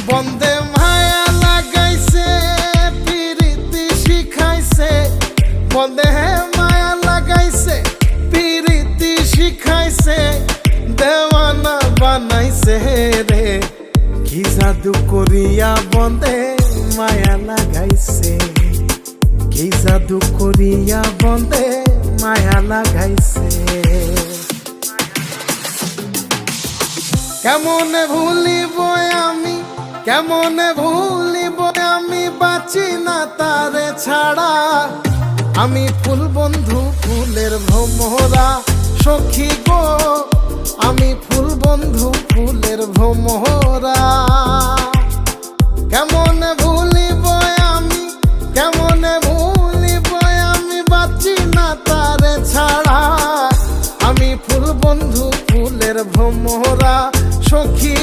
বন্দে মায়া লাগাইছে পিরিতি শিখাইছে, বন্দে মায়া লাগাইছে পিরিতি শিখাইছে, দেওয়ানা বানাইছে রে। কি জাদু করিয়া বন্দে মায়া লাগাইছে, কি জাদু করিয়া বন্দে মায়া লাগাইছে। কেমনে ভুলিব আমি, কেমনে ভুলিব আমি, বাঁচি না তারে ছাড়া। আমি ফুল বন্ধু ফুলের ভ্রমরা সখী গো, আমি ফুল বন্ধু ফুলের ভ্রমরা। কেমনে ভুলিব আমি, কেমনে ভুলিব আমি, বাঁচি না তারে ছাড়া। আমি ফুল বন্ধু ফুলের ভ্রমরা সখী।